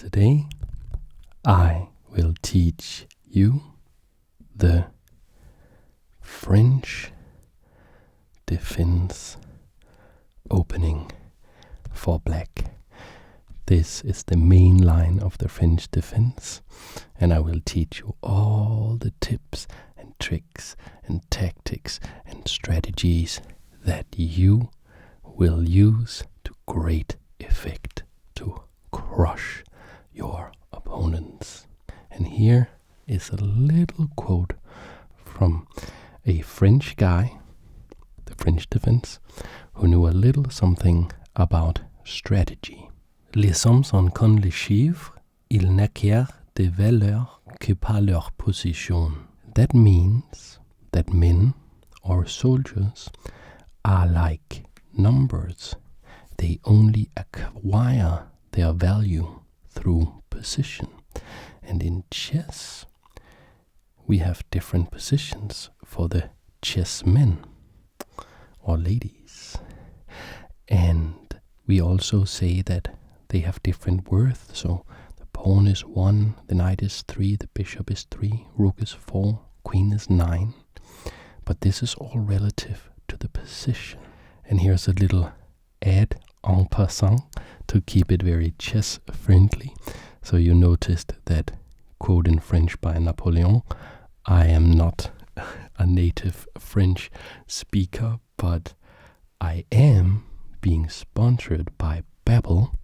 Today I will teach you the French defense opening for black. This is the main line of the French defense, and I will teach you all the tips and tricks and tactics and strategies that you will use to great effect to crush your opponents. And here is a little quote from a French guy, the French defense, who knew a little something about strategy. Les hommes sont comme les chiffres, ils n'acquièrent de valeur que par leur position. That means that men or soldiers are like numbers. They only acquire their value through position. And in chess, we have different positions for the chessmen or ladies. And we also say that they have different worth. So the pawn is 1, the knight is 3, the bishop is 3, rook is 4, queen is 9. But this is all relative to the position. And here's a little ad en passant to keep it very chess friendly. So you noticed that quote in French by Napoleon. I am not a native French speaker, but I am being sponsored by Babbel.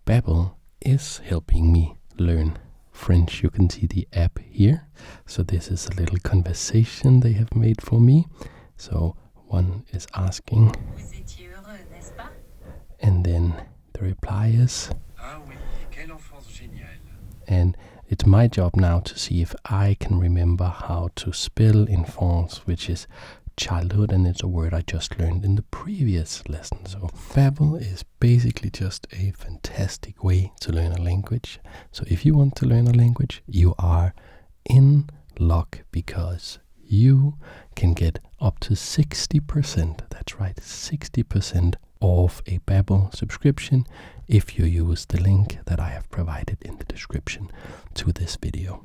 Babbel is helping me learn French. You can see the app here. So this is a little conversation they have made for me. So one is asking, Vous étiez heureux, n'est-ce pas? and then the reply is, Ah oui, quelle enfance géniale. and it's my job now to see if I can remember how to spell enfance, which is childhood, and it's a word I just learned in the previous lesson. So Babbel is basically just a fantastic way to learn a language. So if you want to learn a language, you are in luck, because you can get up to 60%, that's right, 60% off a Babbel subscription if you use the link that I have provided in the description to this video.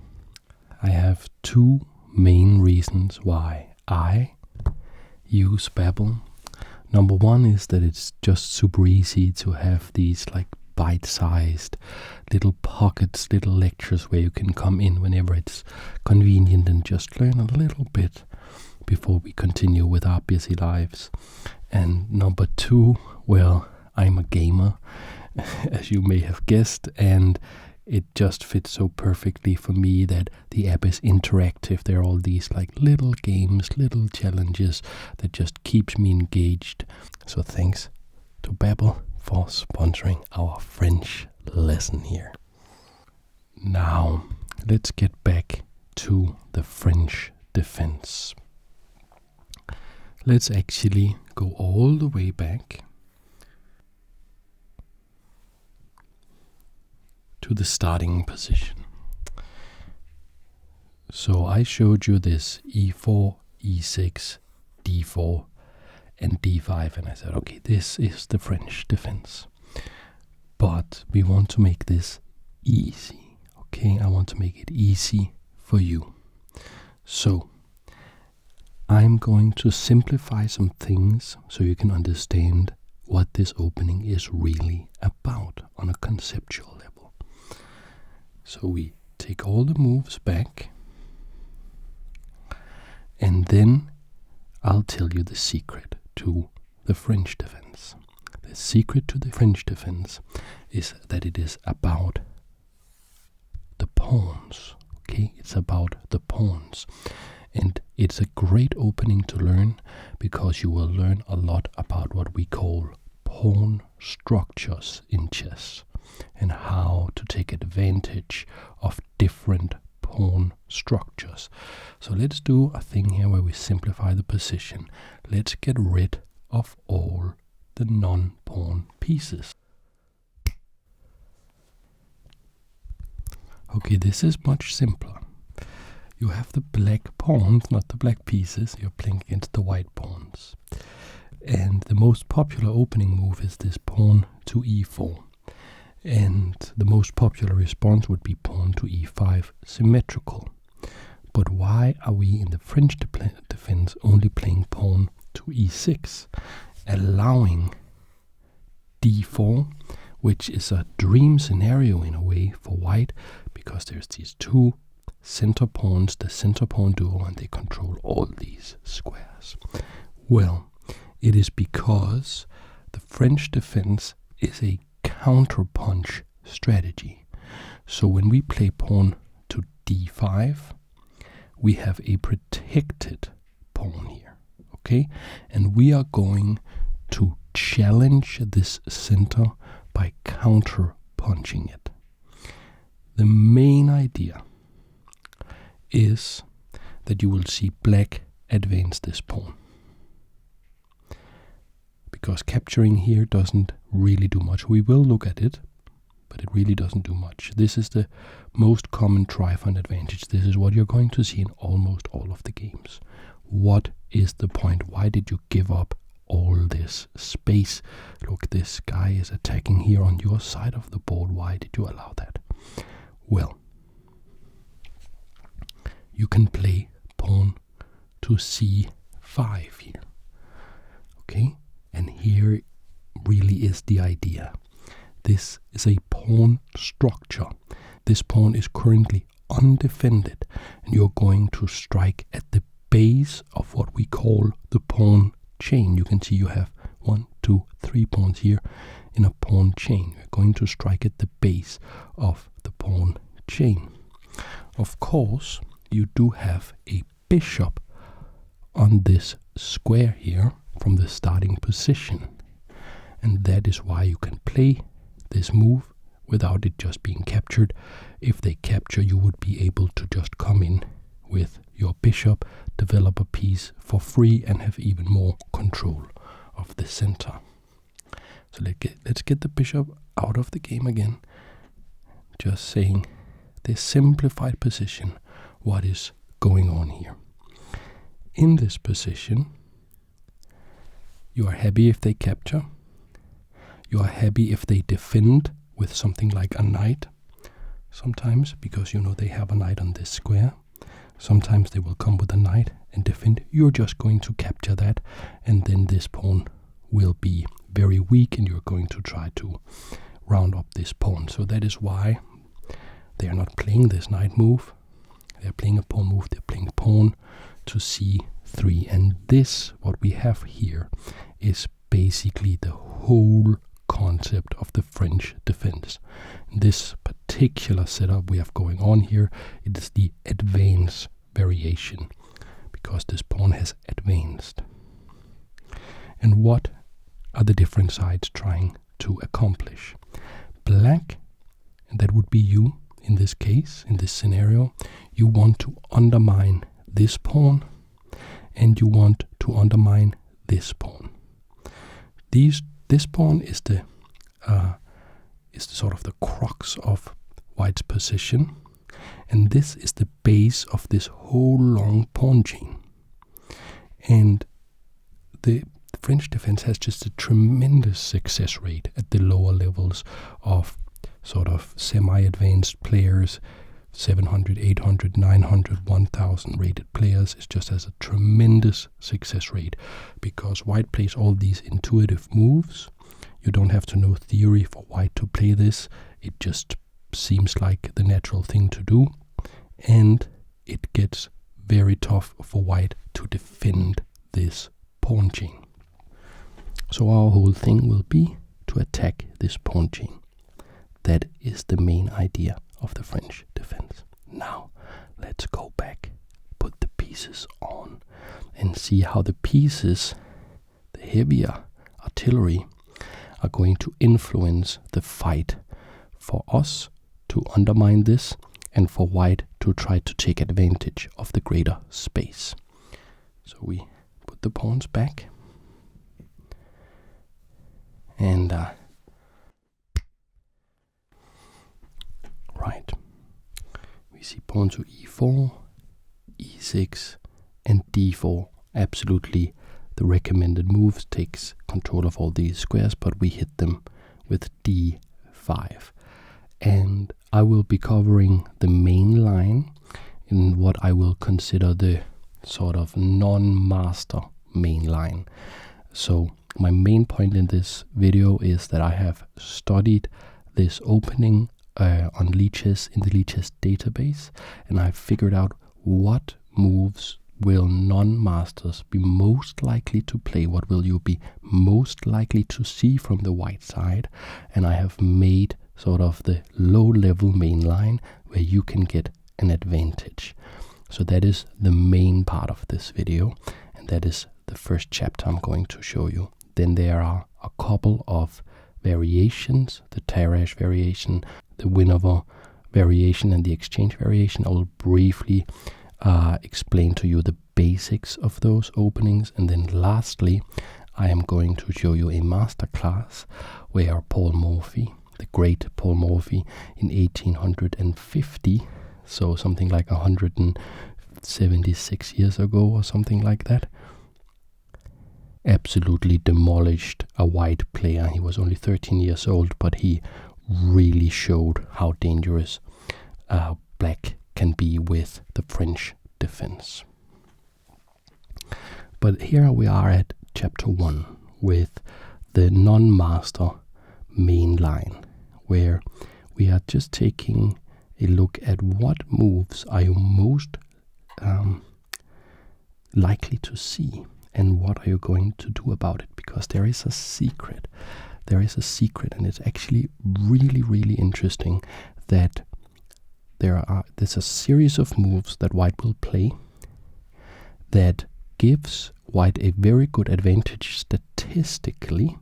I have two main reasons why I use Babbel. Number one is that it's just super easy to have these like bite-sized little pockets, little lectures where you can come in whenever it's convenient and just learn a little bit before we continue with our busy lives. And number two, well, I'm a gamer, as you may have guessed, and it just fits so perfectly for me that the app is interactive. There are all these like little games, little challenges that just keeps me engaged. So thanks to Babbel for sponsoring our French lesson here. Now, let's get back to the French defense. Let's actually go all the way back to the starting position. So I showed you this e4, e6, d4, and d5, and I said, okay, this is the French defense. But we want to make this easy, okay? I want to make it easy for you. So I'm going to simplify some things so you can understand what this opening is really about on a conceptual level. So we take all the moves back, and then I'll tell you the secret to the French defense. The secret to the French defense is that it is about the pawns, okay? It's about the pawns. And it's a great opening to learn because you will learn a lot about what we call pawn structures in chess and how to take advantage of different pawn structures. So let's do a thing here where we simplify the position. Let's get rid of all the non-pawn pieces. Okay, this is much simpler. You have the black pawns, not the black pieces. You're playing against the white pawns. And the most popular opening move is this pawn to e4. And the most popular response would be pawn to e5 symmetrical. But why are we in the French defense only playing pawn to e6, allowing d4, which is a dream scenario in a way for white, because there's these two center pawns, the center pawn duo, and they control all these squares? Well, it is because the French defense is a counterpunch strategy. So when we play pawn to d5, we have a protected pawn here, okay? And we are going to challenge this center by counter-punching it. The main idea is that you will see black advance this pawn, because capturing here doesn't really do much. We will look at it, but it really doesn't do much. This is the most common Trifund advantage. This is what you're going to see in almost all of the games. What is the point? Why did you give up all this space? Look, this guy is attacking here on your side of the board. Why did you allow that? Well, you can play pawn to c5 here, okay? And here really is the idea. This is a pawn structure. This pawn is currently undefended, and you're going to strike at the base of what we call the pawn chain. You can see you have 1, 2, 3 pawns here in a pawn chain. You're going to strike at the base of the pawn chain. Of course, you do have a bishop on this square here from the starting position, and that is why you can play this move without it just being captured. If they capture, you would be able to just come in with your bishop, develop a piece for free, and have even more control of the center. So let's get the bishop out of the game again. Just saying this simplified position, what is going on here. In this position, you are happy if they capture. You are happy if they defend with something like a knight. Sometimes, because you know they have a knight on this square. Sometimes they will come with a knight and defend. You're just going to capture that, and then this pawn will be very weak, and you're going to try to round up this pawn. So that is why they are not playing this knight move. They're playing a pawn move. They're playing pawn to c3. And this, what we have here, is basically the whole concept of the French defense. This particular setup we have going on here, it is the advance variation, because this pawn has advanced. And what are the different sides trying to accomplish? Black, and that would be you in this case, in this scenario, you want to undermine this pawn, and you want to undermine this pawn. This pawn is the sort of the crux of white's position, and this is the base of this whole long pawn chain. And the French defense has just a tremendous success rate at the lower levels of sort of semi-advanced players. 700, 800, 900, 1000 rated players. It just has a tremendous success rate, because white plays all these intuitive moves. You don't have to know theory for white to play this. It just seems like the natural thing to do, and it gets very tough for white to defend this pawn chain. So our whole thing will be to attack this pawn chain. That is the main idea of the French defense. Now, let's go back, put the pieces on, and see how the pieces, the heavier artillery, are going to influence the fight for us to undermine this, and for white to try to take advantage of the greater space. So we put the pawns back, and right. We see pawn to e4, e6, and d4. Absolutely the recommended moves, takes control of all these squares, but we hit them with d5. c5. And I will be covering the main line in what I will consider the sort of non-master main line. So my main point in this video is that I have studied this opening on Lichess in the Lichess database, and I've figured out what moves will non-masters be most likely to play, what will you be most likely to see from the white side, and I have made sort of the low-level main line where you can get an advantage. So that is the main part of this video, and that is the first chapter I'm going to show you. Then there are a couple of variations, the Tarrasch variation, the Winover variation, and the exchange variation. I will briefly explain to you the basics of those openings, and then lastly I am going to show you a masterclass where Paul Morphy, the great Paul Morphy, in 1850, so something like 176 years ago or something like that, absolutely demolished a white player. He was only 13 years old, but he really showed how dangerous black can be with the French defense. But here we are at chapter 1 with the non-master main line, where we are just taking a look at what moves are you most likely to see and what are you going to do about it, because there is a secret. There is a secret, and it's actually really, really interesting that there's a series of moves that white will play that gives white a very good advantage statistically,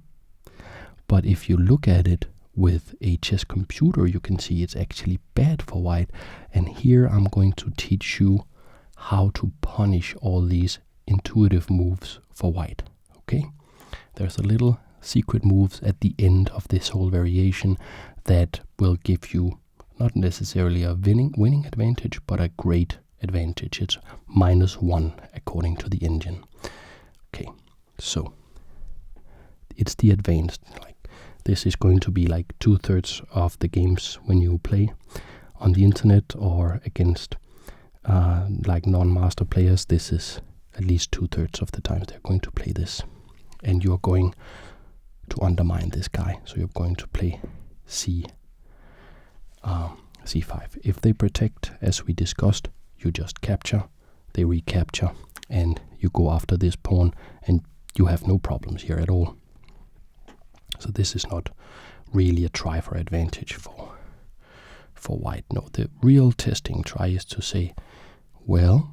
but if you look at it with a chess computer, you can see it's actually bad for white. And here I'm going to teach you how to punish all these intuitive moves for white. Okay, there's a little secret moves at the end of this whole variation that will give you not necessarily a winning advantage, but a great advantage. It's -1 according to the engine. Okay, so it's the advanced. Like this is going to be like 2/3 of the games when you play on the internet or against like non-master players. This is at least 2/3 of the times they're going to play this, and you're going to undermine this guy. So you're going to play c5. If they protect, as we discussed, you just capture, they recapture, and you go after this pawn, and you have no problems here at all. So this is not really a try for advantage for white. No, the real testing try is to say, well,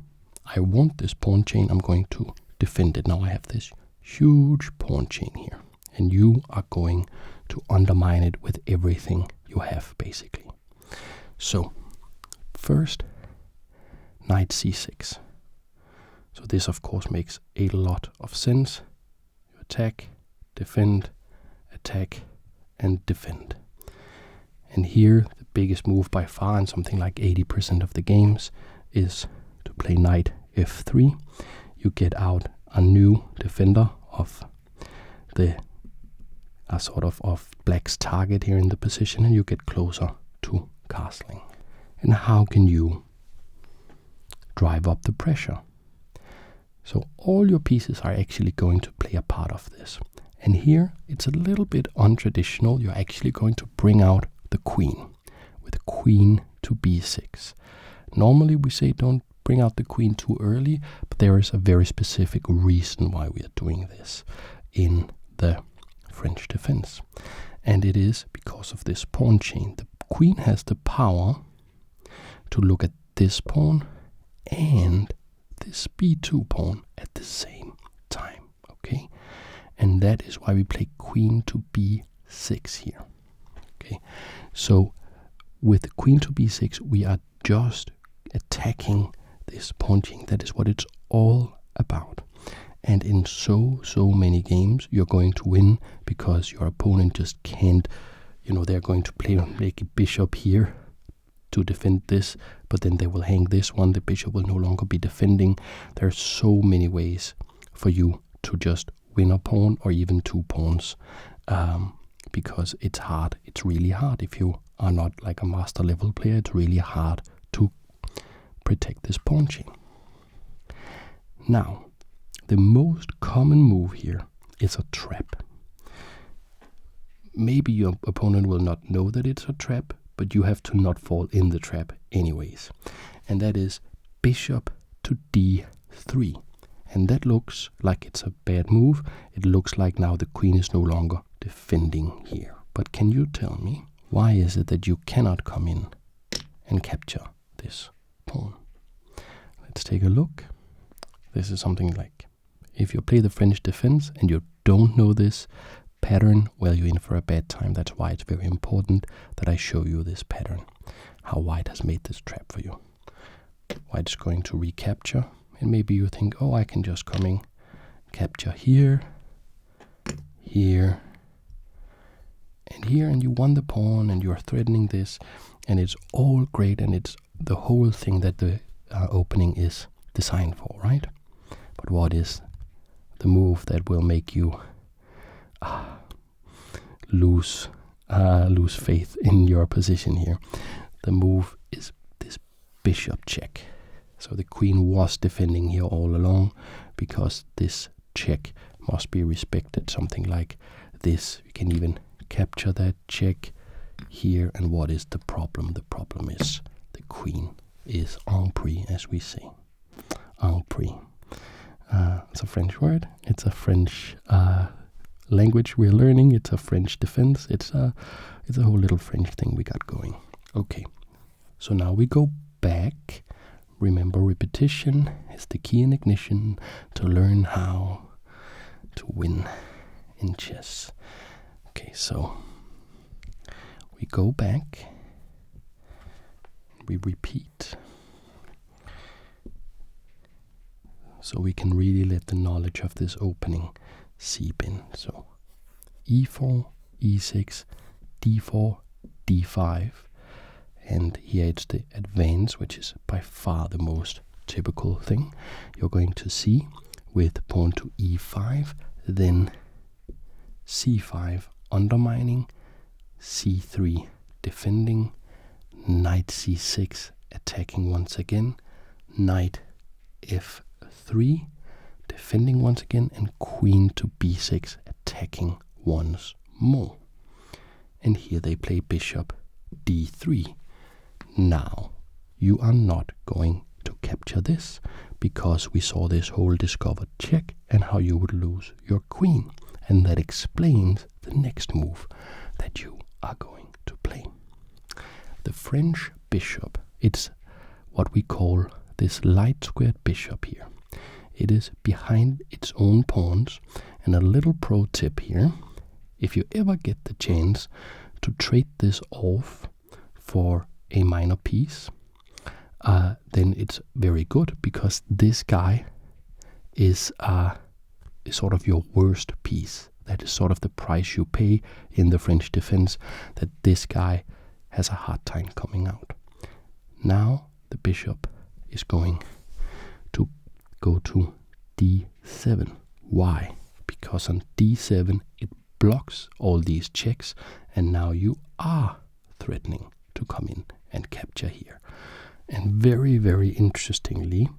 I want this pawn chain, I'm going to defend it. Now I have this huge pawn chain here, and you are going to undermine it with everything you have, basically. So first, knight c6. So this of course makes a lot of sense. You attack, defend, attack, and defend. And here the biggest move by far in something like 80% of the games is to play knight f3. You get out a new defender of the sort of black's target here in the position, and you get closer to castling. And how can you drive up the pressure? So all your pieces are actually going to play a part of this. And here it's a little bit untraditional. You're actually going to bring out the queen with queen to b6. Normally we say don't bring out the queen too early, but there is a very specific reason why we are doing this in the French defense. And it is because of this pawn chain. The queen has the power to look at this pawn and this b2 pawn at the same time. Okay, and that is why we play queen to b6 here. Okay, so with queen to b6 we are just attacking this pawn chain. That is what it's all about. And in so many games you're going to win because your opponent just can't, they're going to play like a bishop here to defend this, but then they will hang this one. The bishop will no longer be defending. There are so many ways for you to just win a pawn or even two pawns because it's hard. It's really hard. If you are not like a master level player, it's really hard to protect this pawn chain. Now, the most common move here is a trap. Maybe your opponent will not know that it's a trap, but you have to not fall in the trap anyways. And that is bishop to d3. And that looks like it's a bad move. It looks like now the queen is no longer defending here. But can you tell me, why is it that you cannot come in and capture this pawn? Let's take a look. This is something like, if you play the French defense and you don't know this pattern, well, you're in for a bad time. That's why it's very important that I show you this pattern, how white has made this trap for you. White's going to recapture, and maybe you think, oh, I can just come in, capture here, here, and here, and you won the pawn, and you're threatening this, and it's all great, and it's the whole thing that the opening is designed for, right? But what is the move that will make you lose faith in your position here? The move is this bishop check. So the queen was defending here all along, because this check must be respected. Something like this. You can even capture that check here. And what is the problem? The problem is the queen is en prise, as we say. En prise. It's a French word. It's a French language we're learning. It's a French defense. It's a whole little French thing we got going. Okay, so now we go back. Remember, repetition is the key in ignition to learn how to win in chess. Okay, so we go back. We repeat. So we can really let the knowledge of this opening seep in. So e4, e6, d4, d5. And here it's the advance, which is by far the most typical thing you're going to see, with pawn to e5, then c5 undermining, c3 defending, knight c6 attacking once again, knight f3 defending once again, and queen to b6 attacking once more. And here they play bishop d3. Now, you are not going to capture this, because we saw this whole discovered check and how you would lose your queen. And that explains the next move that you are going to play. The French bishop, it's what we call this light squared bishop here. It is behind its own pawns. And a little pro tip here, if you ever get the chance to trade this off for a minor piece, then it's very good, because this guy is sort of your worst piece. That is sort of the price you pay in the French defense, that this guy has a hard time coming out. Now the bishop is going to go to d7. Why? Because on d7 it blocks all these checks, and now you are threatening to come in and capture here. And very, very interestingly,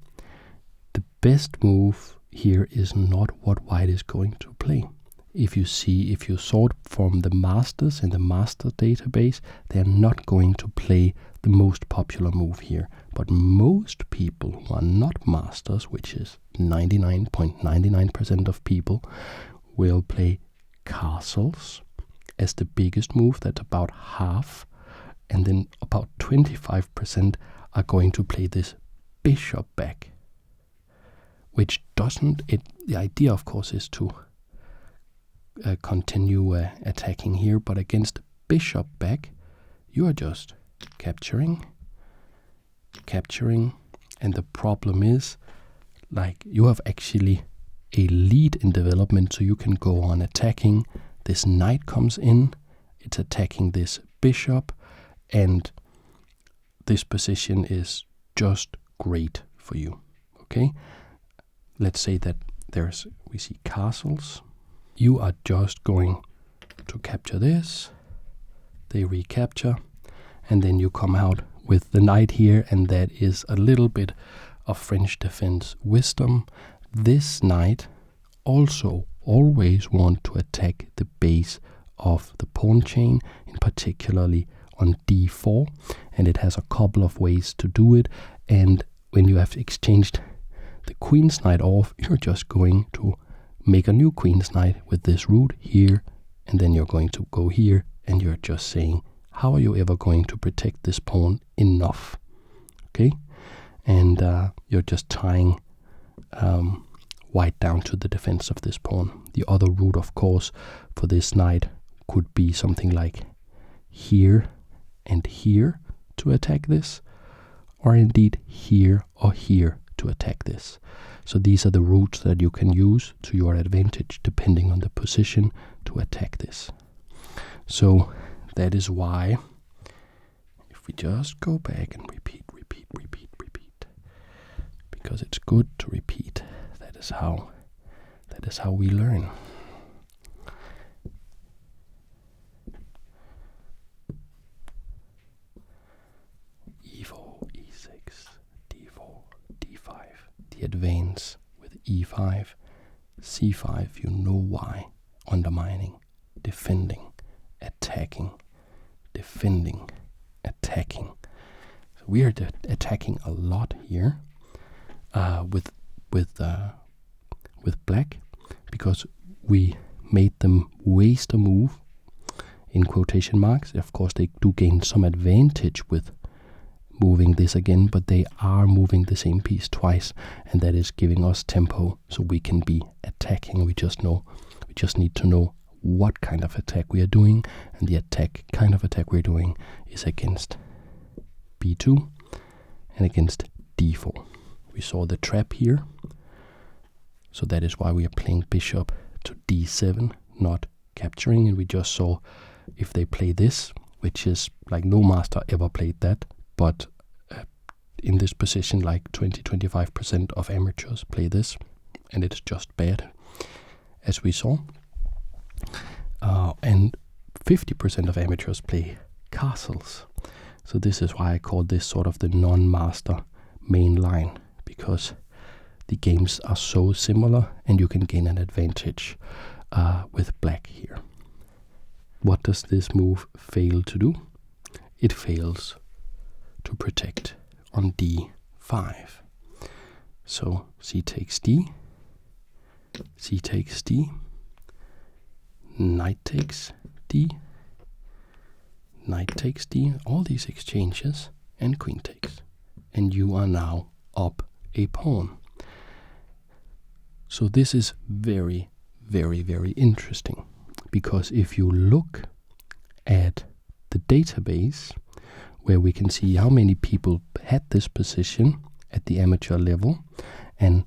the best move here is not what white is going to play. If you sort from the masters in the master database, they're not going to play the most popular move here. But most people who are not masters, which is 99.99% of people, will play castles as the biggest move. That's about half. And then about 25% are going to play this bishop back, which doesn't, the idea of course is to continue attacking here, but against bishop back, you are just capturing, and the problem is, like, you have actually a lead in development, so you can go on attacking. This knight comes in, it's attacking this bishop, and this position is just great for you. Okay, let's say that we see castles. You are just going to capture this. They recapture, and then you come out with the knight here, and that is a little bit of French defense wisdom. This knight also always want to attack the base of the pawn chain, in particularly on d4, and it has a couple of ways to do it. And when you have exchanged the queen's knight off, you're just going to make a new queen's knight with this route here, and then you're going to go here, and you're just saying, how are you ever going to protect this pawn enough? Okay, and you're just tying white down to the defense of this pawn. The other route, of course, for this knight could be something like here and here to attack this, or indeed here or here to attack this. So these are the routes that you can use to your advantage depending on the position to attack this. So that is why, if we just go back and repeat, because it's good to repeat. That is how we learn. e4, e6, d4, d5. The advance with e5, c5, you know why. Undermining, defending, attacking, defending, attacking. So we are attacking a lot here with black, because we made them waste a move, in quotation marks. Of course, they do gain some advantage with moving this again, but they are moving the same piece twice, and that is giving us tempo, so we can be attacking. We just need to know what kind of attack we are doing, and the kind of attack we're doing is against b2 and against d4. We saw the trap here, so that is why we are playing bishop to d7, not capturing, and we just saw if they play this, which is like no master ever played that, but in this position like 20-25% of amateurs play this, and it's just bad, as we saw. And 50% of amateurs play castles. So this is why I call this sort of the non-master main line, because the games are so similar and you can gain an advantage with black here. What does this move fail to do? It fails to protect on d5. So c takes d, c takes d, knight takes d, knight takes d, all these exchanges, and queen takes. And you are now up a pawn. So this is very, very, very interesting, because if you look at the database, where we can see how many people had this position at the amateur level and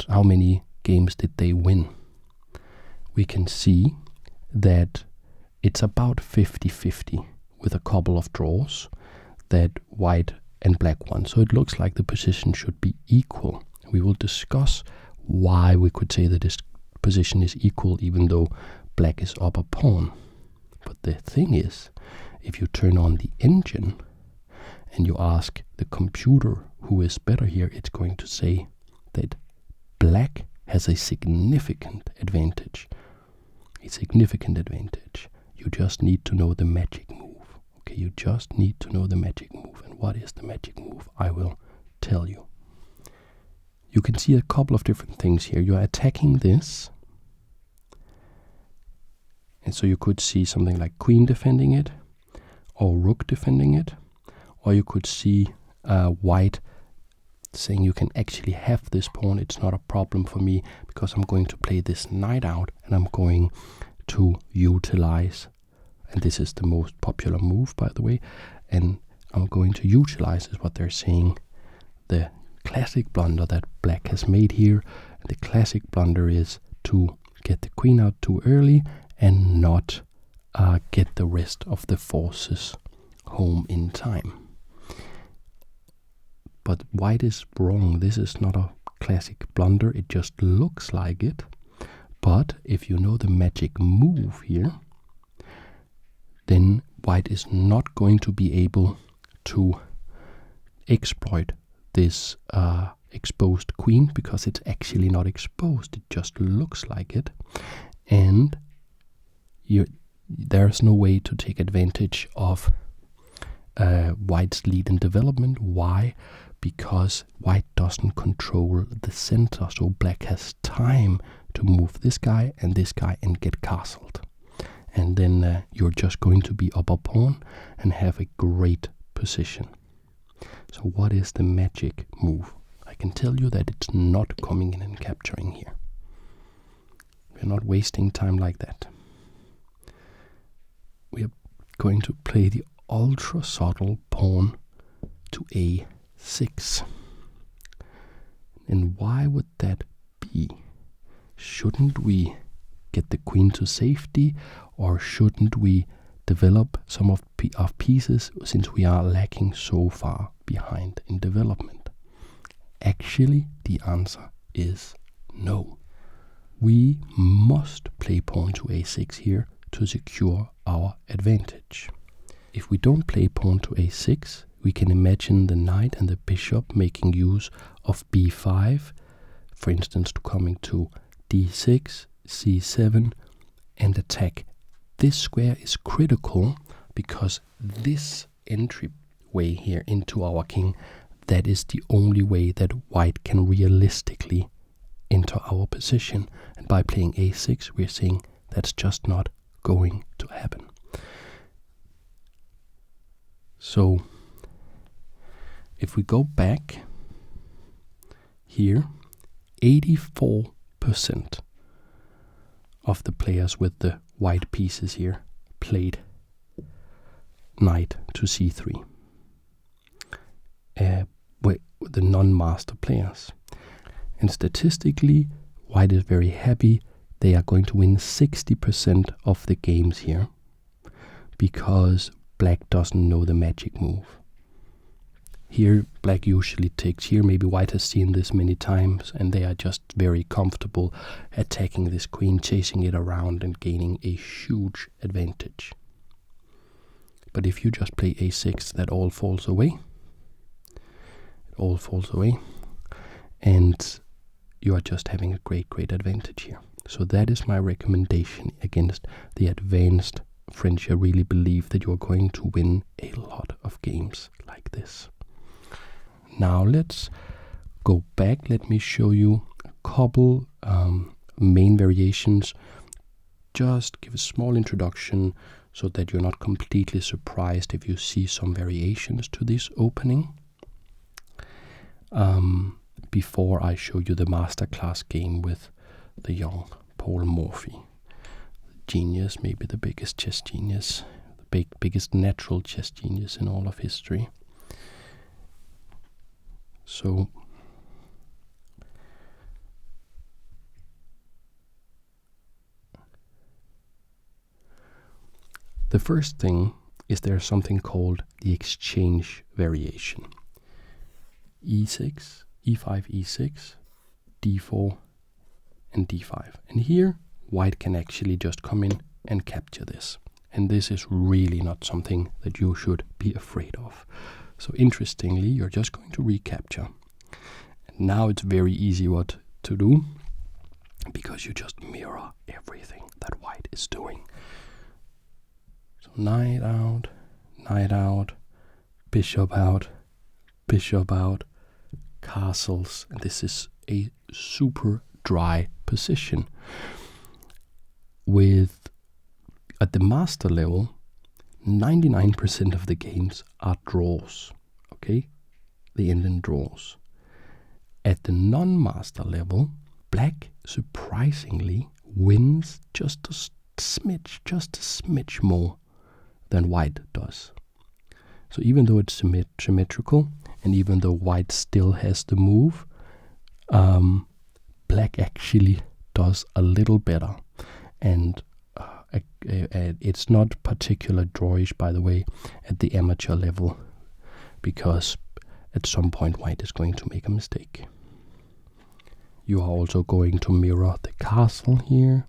how many games did they win, we can see that it's about 50-50 with a couple of draws, that white and black won. So it looks like the position should be equal. We will discuss why we could say that this position is equal even though black is up a pawn. But the thing is, if you turn on the engine and you ask the computer who is better here, it's going to say that black has a significant advantage. A significant advantage. You just need to know the magic move. Okay, you just need to know the magic move. And what is the magic move? I will tell you. You can see a couple of different things here. You are attacking this. And so you could see something like queen defending it, or rook defending it, or you could see white saying you can actually have this pawn. It's not a problem for me because I'm going to play this knight out and I'm going to utilize, and this is the most popular move, by the way, and I'm going to utilize, is what they're saying, the classic blunder that black has made here. And the classic blunder is to get the queen out too early and not get the rest of the forces home in time. But white is wrong. This is not a classic blunder. It just looks like it. But if you know the magic move here, then white is not going to be able to exploit this exposed queen, because it's actually not exposed, it just looks like it, and there's no way to take advantage of white's lead in development. Why? Because white doesn't control the center, so black has time to move this guy and get castled. And then you're just going to be upper pawn and have a great position. So what is the magic move? I can tell you that it's not coming in and capturing here. We're not wasting time like that. We are going to play the ultra subtle pawn to a6. And why would that be? Shouldn't we get the queen to safety, or shouldn't we develop some of our pieces, since we are lacking so far behind in development? Actually, the answer is no. We must play pawn to a6 here to secure our advantage. If we don't play pawn to a6, we can imagine the knight and the bishop making use of b5, for instance, to coming to d6, c7, and attack. This square is critical because this entryway here into our king, that is the only way that white can realistically enter our position. And by playing a6, we're saying that's just not going to happen. So if we go back here, 84% of the players with the white pieces here played knight to c3. The non-master players. And statistically, white is very happy. They are going to win 60% of the games here, because black doesn't know the magic move. Here, black usually takes here. Maybe white has seen this many times, and they are just very comfortable attacking this queen, chasing it around and gaining a huge advantage. But if you just play a6, that all falls away. It all falls away. And you are just having a great advantage here. So that is my recommendation against the advanced French. I really believe that you are going to win a lot of games like this. Now let's go back. Let me show you a couple main variations. Just give a small introduction so that you're not completely surprised if you see some variations to this opening. Before I show you the masterclass game with the young Paul Morphy. Genius, maybe the biggest chess genius, the biggest natural chess genius in all of history. So the first thing is there's something called the exchange variation. e6, e5, e6, d4, and d5. And here, white can actually just come in and capture this. And this is really not something that you should be afraid of. So interestingly, you're just going to recapture. And now it's very easy what to do, because you just mirror everything that white is doing. So knight out, bishop out, castles, and this is a super dry position. At the master level, 99% of the games are draws. Okay, they end in draws. At the non-master level, black surprisingly wins just a smidge more than white does. So even though it's symmetrical, and even though white still has the move, black actually does a little better. And it's not particular drawish, by the way, at the amateur level, because at some point white is going to make a mistake. You are also going to mirror the castle here.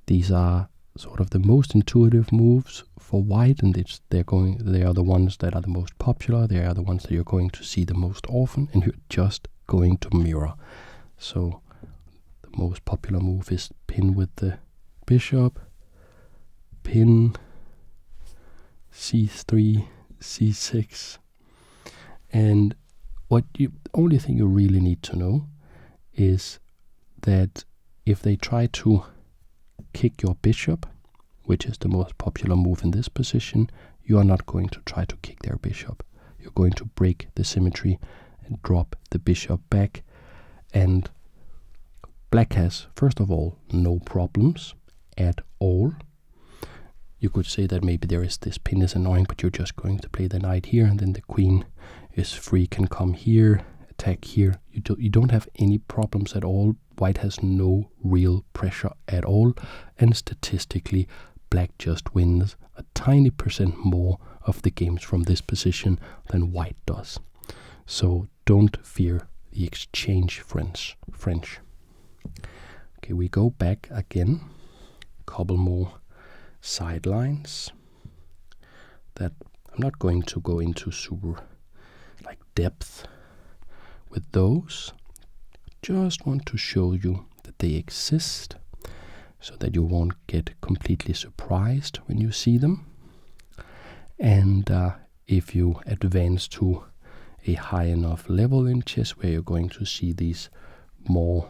These are sort of the most intuitive moves for white, and they are the ones that are the most popular. They are the ones that you're going to see the most often, and you're just going to mirror. So the most popular move is pin with the bishop, pin, c3, c6, and only thing you really need to know is that if they try to kick your bishop, which is the most popular move in this position, you are not going to try to kick their bishop. You're going to break the symmetry and drop the bishop back. And black has, first of all, no problems at all. You could say that maybe this pin is annoying, but you're just going to play the knight here, and then the queen is free, can come here, attack here. You don't have any problems at all. White has no real pressure at all, and statistically, black just wins a tiny % more of the games from this position than white does. So don't fear the exchange French. Okay, we go back again. Couple more sidelines that I'm not going to go into super like depth with those. Just want to show you that they exist so that you won't get completely surprised when you see them. And if you advance to a high enough level in chess where you're going to see these more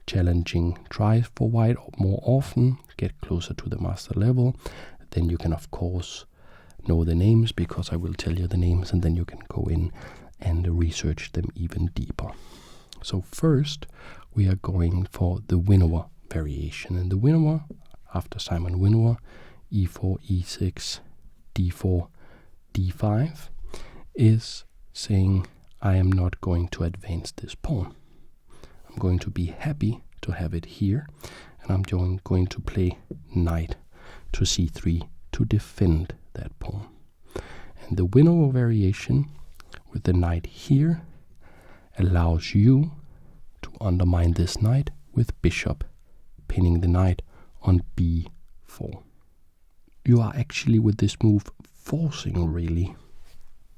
challenging tries for white more often, get closer to the master level, then you can of course know the names, because I will tell you the names, and then you can go in and research them even deeper. So first we are going for the Winawer variation, and the Winawer, after Simon Winawer, e4, e6, d4, d5, is saying I am not going to advance this pawn. I'm going to be happy to have it here, and I'm going to play knight to c3 to defend that pawn. And the Winawer variation with the knight here allows you to undermine this knight with bishop, pinning the knight on b4. You are actually with this move forcing really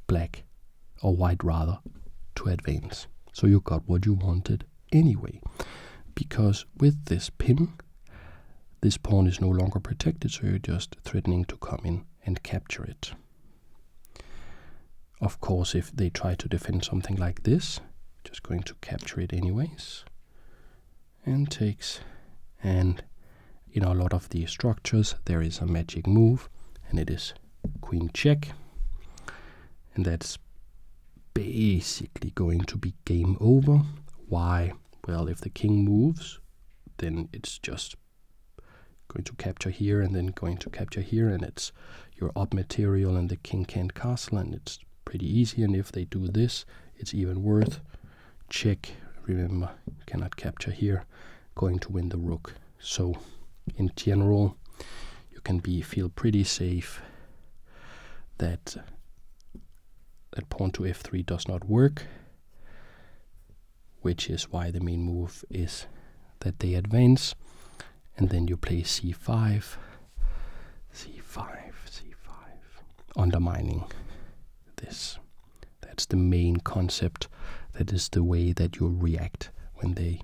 black, or white rather, to advance. So you got what you wanted anyway, because with this pin, this pawn is no longer protected, so you're just threatening to come in and capture it. Of course, if they try to defend something like this, just going to capture it anyways, and takes. And in a lot of these structures there is a magic move, and it is queen check, and that's basically going to be game over. Why? Well, if the king moves, then it's just going to capture here and then going to capture here, and it's your up material, and the king can't castle, and it's pretty easy. And if they do this, it's even worse. Check, remember, cannot capture here, going to win the rook. So in general, you can feel pretty safe that pawn to f3 does not work, which is why the main move is that they advance, and then you play c5, c5, c5, undermining this. That's the main concept. That is the way that you react when they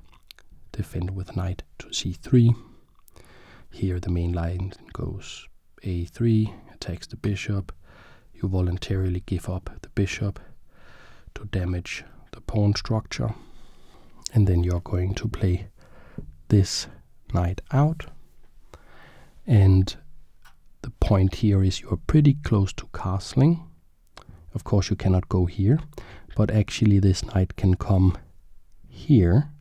defend with knight to c3. Here the main line goes a3, attacks the bishop. You voluntarily give up the bishop to damage the pawn structure, and then you're going to play this knight out. And the point here is you're pretty close to castling. Of course you cannot go here, but actually this knight can come here,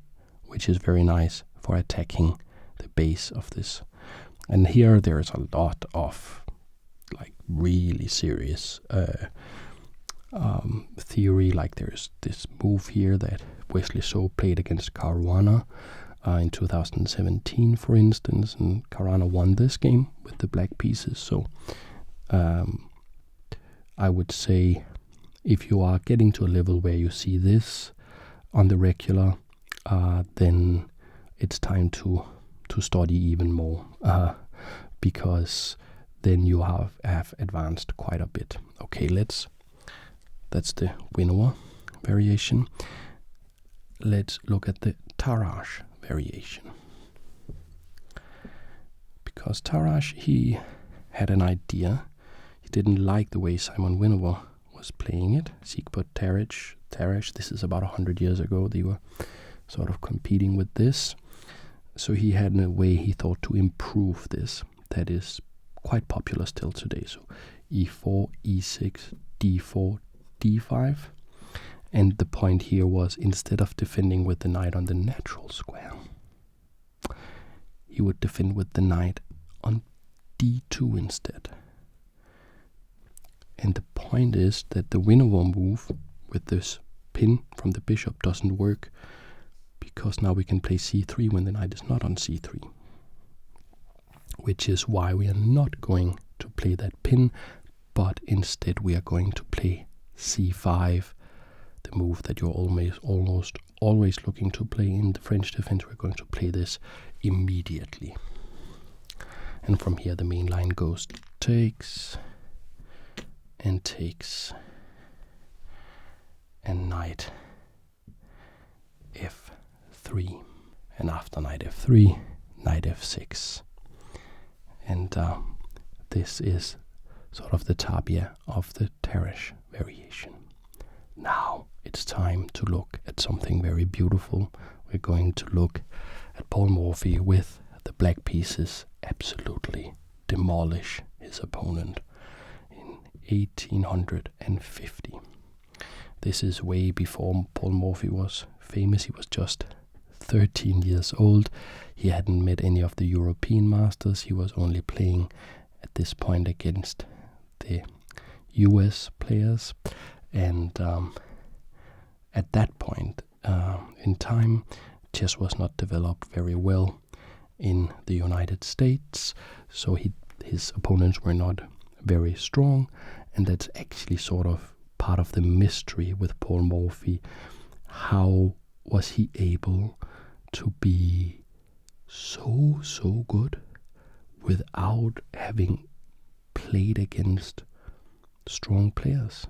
which is very nice for attacking the base of this. And here there's a lot of like really serious theory. Like there's this move here that Wesley So played against Caruana in 2017, for instance, and Caruana won this game with the black pieces. So I would say if you are getting to a level where you see this on the regular, then it's time to study even more. because then you have advanced quite a bit. Okay, that's the Winawer variation. Let's look at the Tarrasch variation. Because Tarrasch, he had an idea. He didn't like the way Simon Winawer was playing it. Siegbert Tarrasch, this is about 100 years ago. They were sort of competing with this. So he had a way he thought to improve this that is quite popular still today. So e4, e6, d4, d5. And the point here was, instead of defending with the knight on the natural square, he would defend with the knight on d2 instead. And the point is that the Winawer move with this pin from the bishop doesn't work, because now we can play c3 when the knight is not on c3. Which is why we are not going to play that pin, but instead we are going to play c5, the move that you're almost always looking to play in the French defense. We're going to play this immediately. And from here the main line goes takes and takes, and knight f3, and after knight f3, knight f6. And this is sort of the tabia of the Tarrasch variation. Now it's time to look at something very beautiful. We're going to look at Paul Morphy with the black pieces absolutely demolish his opponent in 1850. This is way before Paul Morphy was famous. He was just 13 years old. He hadn't met any of the European masters. He was only playing at this point against the US players. And at that point in time, chess was not developed very well in the United States, so his opponents were not very strong, and that's actually sort of part of the mystery with Paul Morphy. How was he able to be so good without having played against strong players?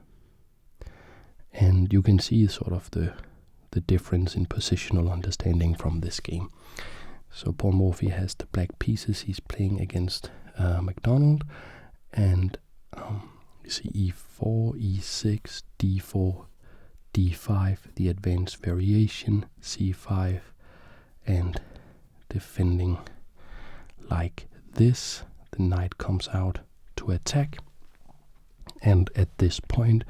And you can see sort of the difference in positional understanding from this game. So Paul Morphy has the black pieces. He's playing against MacDonald, and you see e4, e6, d4, d5, the advanced variation, c5, and defending like this. The knight comes out to attack, and at this point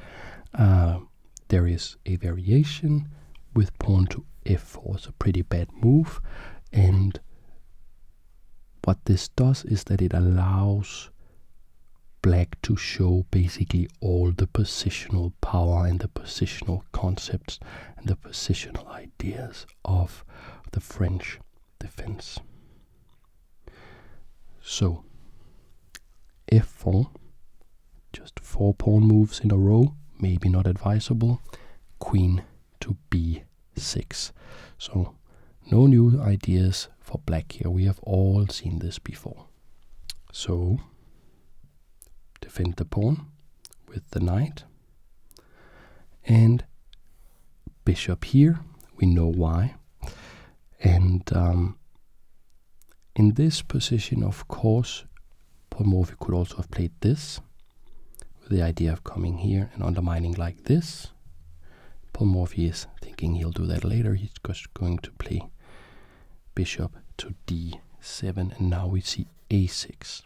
there is a variation with pawn to f4. It's a pretty bad move, and what this does is that it allows black to show basically all the positional power and the positional concepts and the positional ideas of the French defense. So f4, just 4 pawn moves in a row, maybe not advisable. Queen to b6. So no new ideas for black here. We have all seen this before. So defend the pawn with the knight, and bishop here. We know why. And in this position, of course, Paul Morphy could also have played this, with the idea of coming here and undermining like this. Paul Morphy is thinking he'll do that later. He's just going to play bishop to d7, and now we see a6.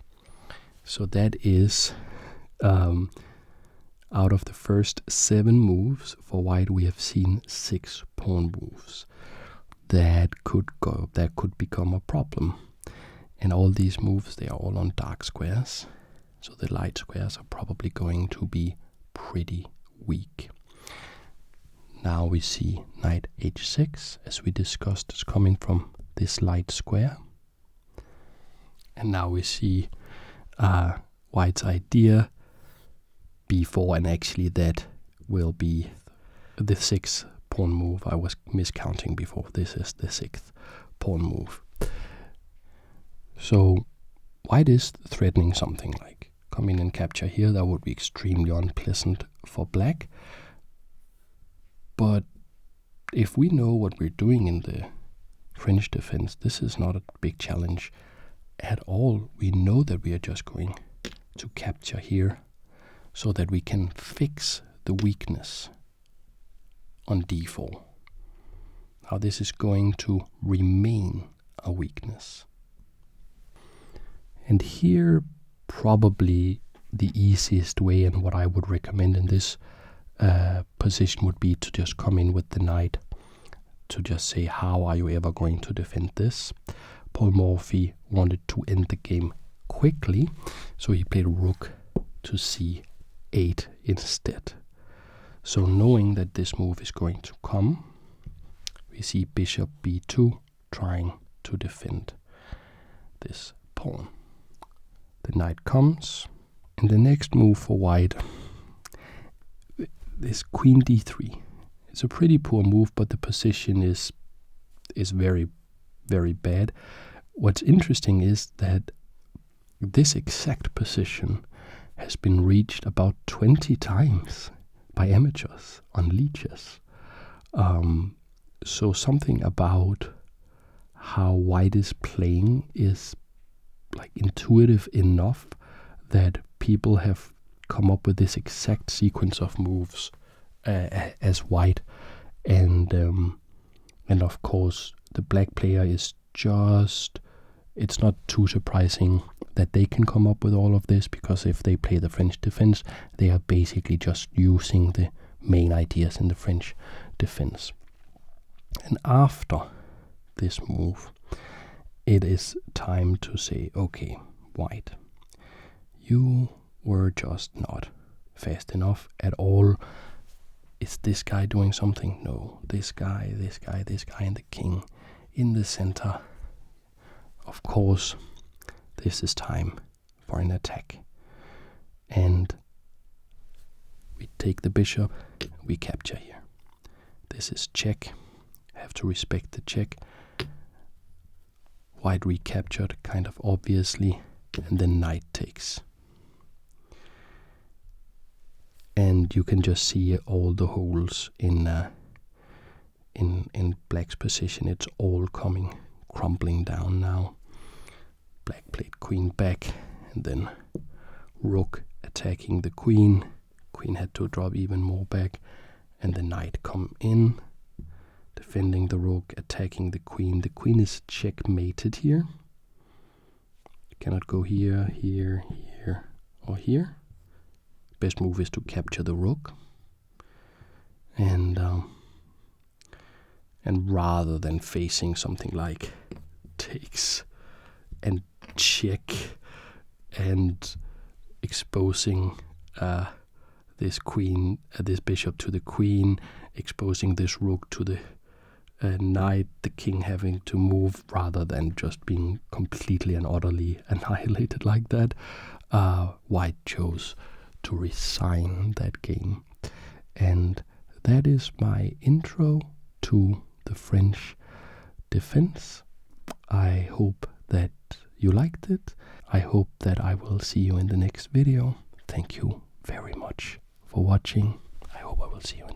So that is out of the first 7 moves for white, we have seen 6 pawn moves. That could become a problem. And all these moves, they are all on dark squares. So the light squares are probably going to be pretty weak. Now we see knight h6, as we discussed, is coming from this light square. And now we see white's idea b4, and actually that will be the 6th pawn move. I was miscounting before. This is the 6th pawn move. So white is threatening something like come in and capture here. That would be extremely unpleasant for black. But if we know what we're doing in the French defense, this is not a big challenge at all. We know that we are just going to capture here so that we can fix the weakness on d4. Now this is going to remain a weakness. And here probably the easiest way, and what I would recommend in this position, would be to just come in with the knight, to just say, how are you ever going to defend this? Paul Morphy wanted to end the game quickly, so he played rook to c8 instead. So knowing that this move is going to come, we see bishop b2 trying to defend this pawn. The knight comes, and the next move for white is queen d3. It's a pretty poor move, but the position is very, very bad. What's interesting is that this exact position has been reached about 20 times by amateurs on Lichess. So something about how white is playing is like intuitive enough that people have come up with this exact sequence of moves as white, and of course the black player is just, it's not too surprising that they can come up with all of this, because if they play the French defense, they are basically just using the main ideas in the French defense. And after this move, it is time to say, okay, white, you were just not fast enough at all. Is this guy doing something? No, this guy, and the king in the center. Of course, this is time for an attack. And we take the bishop, we capture here. This is check. Have to respect the check. White recaptured, kind of obviously, and then knight takes. And you can just see all the holes in black's position. It's all crumbling down now. Black played queen back, and then rook attacking the queen. Queen had to drop even more back, and the knight come in, defending the rook, attacking the queen. The queen is checkmated here. Cannot go here, here, here, or here. Best move is to capture the rook, and rather than facing something like takes and check and exposing this queen, this bishop to the queen, exposing this rook to the knight, the king having to move rather than just being completely and utterly annihilated like that, white chose to resign that game. And that is my intro to the French defense. I hope that you liked it. I hope that I will see you in the next video. Thank you very much for watching. I hope I will see you in